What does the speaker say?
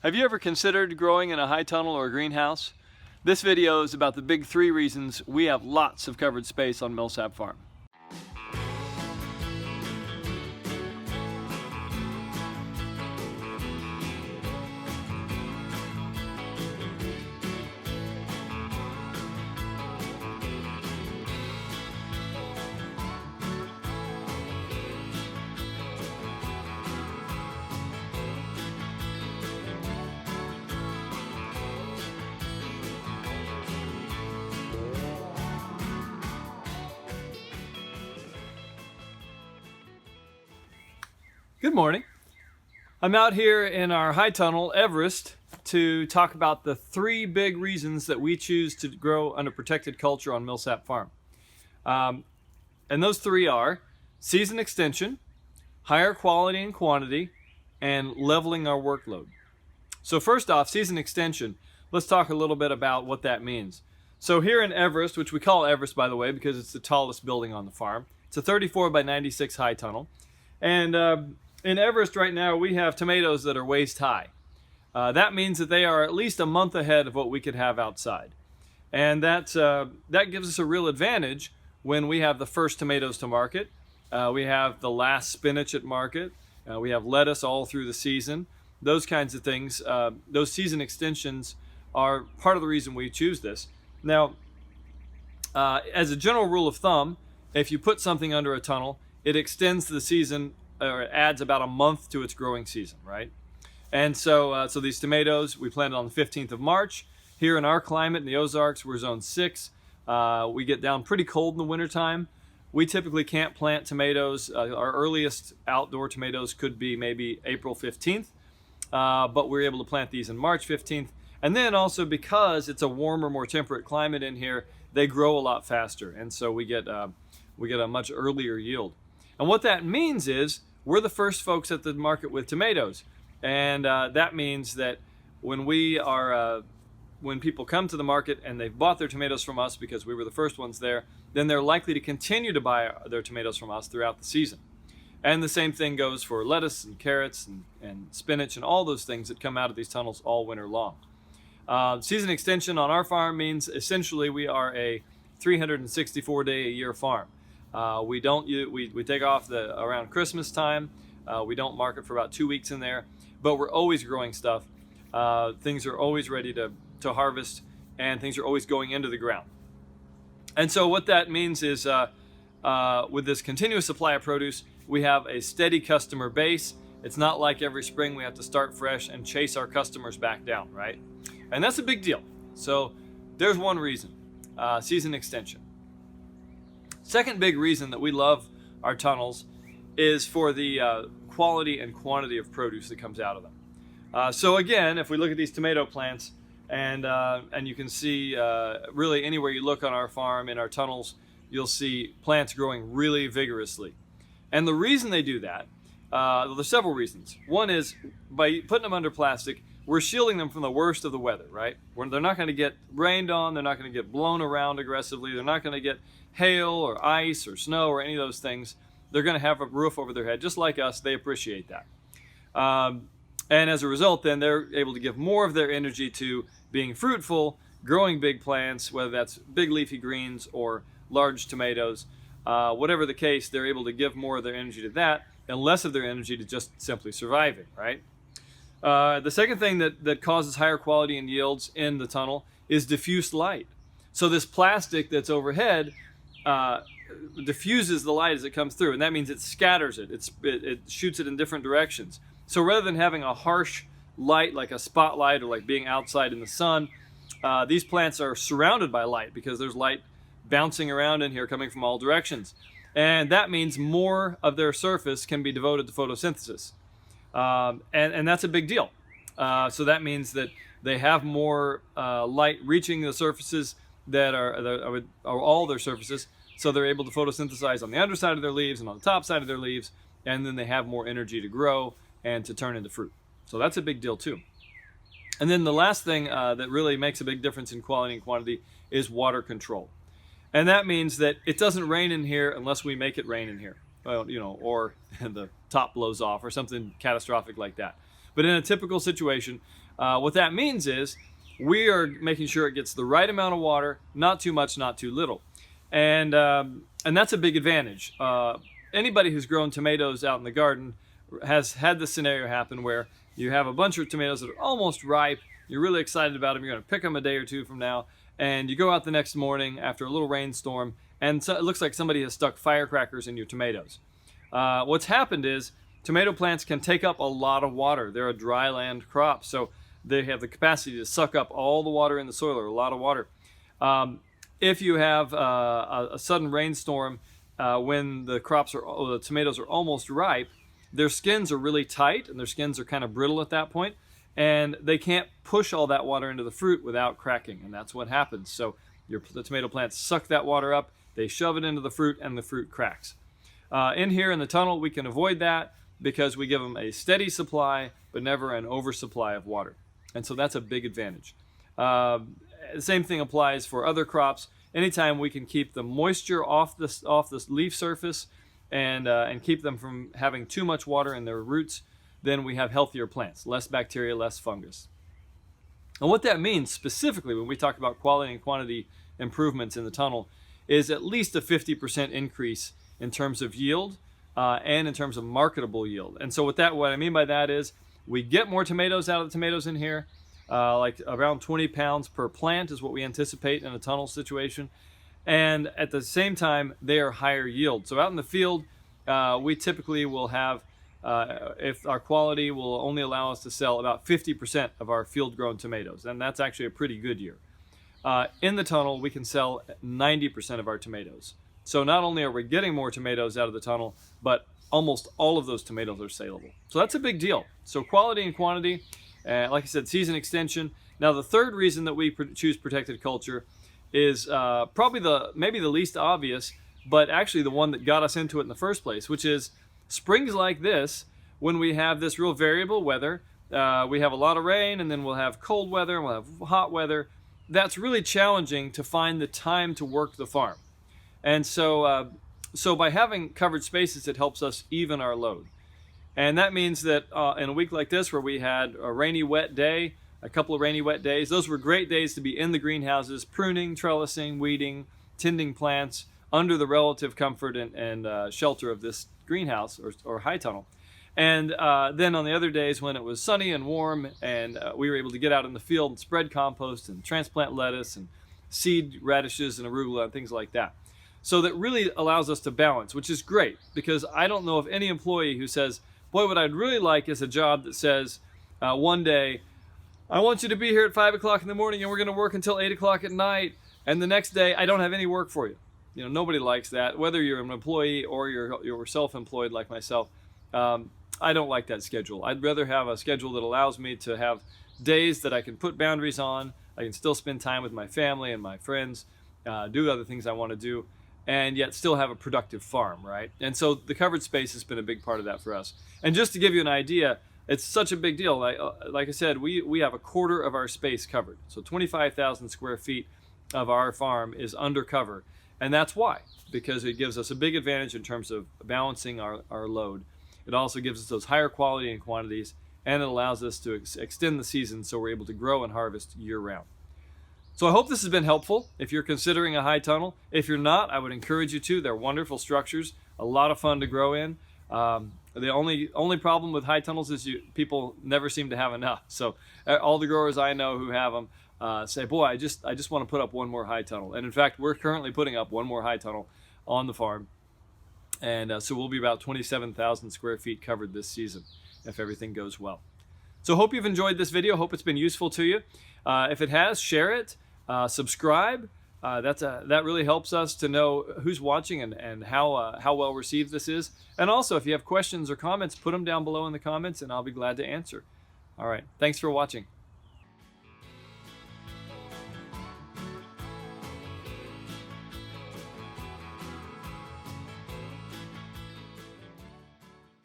Have you ever considered growing in a high tunnel or a greenhouse? This video is about the big 3 reasons we have lots of covered space on Millsap Farm. Good morning. I'm out here in our high tunnel, Everest, to talk about the 3 big reasons that we choose to grow under protected culture on Millsap Farm. And those 3 are season extension, higher quality and quantity, and leveling our workload. So first off, season extension. Let's talk a little bit about what that means. So here in Everest, which we call Everest, by the way, because it's the tallest building on the farm, it's a 34 by 96 high tunnel. And in Everest right now, we have tomatoes that are waist high. That means that they are at least a month ahead of what we could have outside. And that gives us a real advantage when we have the first tomatoes to market. We have the last spinach at market. We have lettuce all through the season. Those kinds of things. Those season extensions are part of the reason we choose this. Now, as a general rule of thumb, if you put something under a tunnel, it extends the season, or it adds about a month to its growing season, right? And so these tomatoes, we planted on the 15th of March. Here in our climate in the Ozarks, we're zone 6. We get down pretty cold in the wintertime. We typically can't plant tomatoes. Our earliest outdoor tomatoes could be maybe April 15th, but we're able to plant these in March 15th. And then also because it's a warmer, more temperate climate in here, they grow a lot faster. And so we get a much earlier yield. And what that means is we're the first folks at the market with tomatoes. And that means that when people come to the market and they've bought their tomatoes from us because we were the first ones there, then they're likely to continue to buy their tomatoes from us throughout the season. And the same thing goes for lettuce and carrots and spinach and all those things that come out of these tunnels all winter long. Season extension on our farm means essentially we are a 364-day-a-year farm. We take off around Christmas time. We don't market for about 2 weeks in there, but we're always growing stuff. Things are always ready to harvest, and things are always going into the ground. And so what that means is with this continuous supply of produce, we have a steady customer base. It's not like every spring we have to start fresh and chase our customers back down, right? And that's a big deal. So there's one reason, season extension. Second big reason that we love our tunnels is for the quality and quantity of produce that comes out of them. So again, if we look at these tomato plants, and you can see really anywhere you look on our farm, in our tunnels, you'll see plants growing really vigorously. And the reason they do that, there's several reasons. One is by putting them under plastic, we're shielding them from the worst of the weather, right? They're not going to get rained on, they're not going to get blown around aggressively, they're not going to get hail or ice or snow or any of those things. They're going to have a roof over their head. Just like us, they appreciate that. And as a result, then they're able to give more of their energy to being fruitful, growing big plants, whether that's big leafy greens or large tomatoes. Whatever the case, they're able to give more of their energy to that and less of their energy to just simply surviving, right? The second thing that causes higher quality and yields in the tunnel is diffuse light. So this plastic that's overhead diffuses the light as it comes through, and that means it scatters it. It shoots it in different directions. So rather than having a harsh light like a spotlight or like being outside in the sun, these plants are surrounded by light because there's light bouncing around in here coming from all directions. And that means more of their surface can be devoted to photosynthesis. And that's a big deal. So that means that they have more light reaching the surfaces that are all their surfaces. So they're able to photosynthesize on the underside of their leaves and on the top side of their leaves, and then they have more energy to grow and to turn into fruit. So that's a big deal too. And then the last thing that really makes a big difference in quality and quantity is water control. And that means that it doesn't rain in here unless we make it rain in here. Well, or the top blows off or something catastrophic like that. But in a typical situation, what that means is we are making sure it gets the right amount of water, not too much, not too little. And that's a big advantage. Anybody who's grown tomatoes out in the garden has had this scenario happen where you have a bunch of tomatoes that are almost ripe. You're really excited about them. You're going to pick them a day or two from now. And you go out the next morning after a little rainstorm, and so it looks like somebody has stuck firecrackers in your tomatoes. What's happened is tomato plants can take up a lot of water. They're a dry land crop, so they have the capacity to suck up all the water in the soil, or a lot of water. If you have a sudden rainstorm when the tomatoes are almost ripe, their skins are really tight and their skins are kind of brittle at that point, and they can't push all that water into the fruit without cracking, and that's what happens. So the tomato plants suck that water up, they shove it into the fruit, and the fruit cracks. In here in the tunnel, we can avoid that because we give them a steady supply, but never an oversupply of water. And so that's a big advantage. The same thing applies for other crops. Anytime we can keep the moisture off this leaf surface and keep them from having too much water in their roots, then we have healthier plants, less bacteria, less fungus. And what that means specifically when we talk about quality and quantity improvements in the tunnel is at least a 50% increase in terms of yield and in terms of marketable yield. And so what I mean by that is we get more tomatoes out of the tomatoes in here, like around 20 pounds per plant is what we anticipate in a tunnel situation. And at the same time, they are higher yield. So out in the field, we typically will have, if our quality will only allow us to sell about 50% of our field-grown tomatoes, and that's actually a pretty good year. In the tunnel, we can sell 90% of our tomatoes. So not only are we getting more tomatoes out of the tunnel, but almost all of those tomatoes are saleable. So that's a big deal. So quality and quantity, like I said, season extension. Now the third reason that we choose protected culture is probably maybe the least obvious, but actually the one that got us into it in the first place, which is springs like this, when we have this real variable weather, we have a lot of rain, and then we'll have cold weather, and we'll have hot weather. That's really challenging to find the time to work the farm. And so by having covered spaces, it helps us even our load. And that means that in a week like this, where we had a rainy, wet day, a couple of rainy, wet days, those were great days to be in the greenhouses, pruning, trellising, weeding, tending plants under the relative comfort and shelter of this greenhouse or high tunnel. And then on the other days when it was sunny and warm and we were able to get out in the field and spread compost and transplant lettuce and seed radishes and arugula and things like that. So that really allows us to balance, which is great, because I don't know of any employee who says, boy, what I'd really like is a job that says one day, I want you to be here at 5 o'clock in the morning and we're going to work until 8 o'clock at night, and the next day I don't have any work for you. You know, nobody likes that, whether you're an employee or you're self-employed like myself. I don't like that schedule. I'd rather have a schedule that allows me to have days that I can put boundaries on. I can still spend time with my family and my friends, do other things I want to do, and yet still have a productive farm, right? And so the covered space has been a big part of that for us. And just to give you an idea, it's such a big deal. Like I said, we have a quarter of our space covered. So 25,000 square feet of our farm is under cover. And that's why, because it gives us a big advantage in terms of balancing our load. It also gives us those higher quality and quantities, and it allows us to extend the season so we're able to grow and harvest year-round. So I hope this has been helpful if you're considering a high tunnel. If you're not, I would encourage you to. They're wonderful structures, a lot of fun to grow in. The only problem with high tunnels is people never seem to have enough. So all the growers I know who have them say, boy, I just want to put up one more high tunnel. And in fact, we're currently putting up one more high tunnel on the farm. And so we'll be about 27,000 square feet covered this season if everything goes well. So hope you've enjoyed this video. Hope it's been useful to you. If it has, share it, subscribe. That really helps us to know who's watching and how well received this is. And also, if you have questions or comments, put them down below in the comments and I'll be glad to answer. All right. Thanks for watching.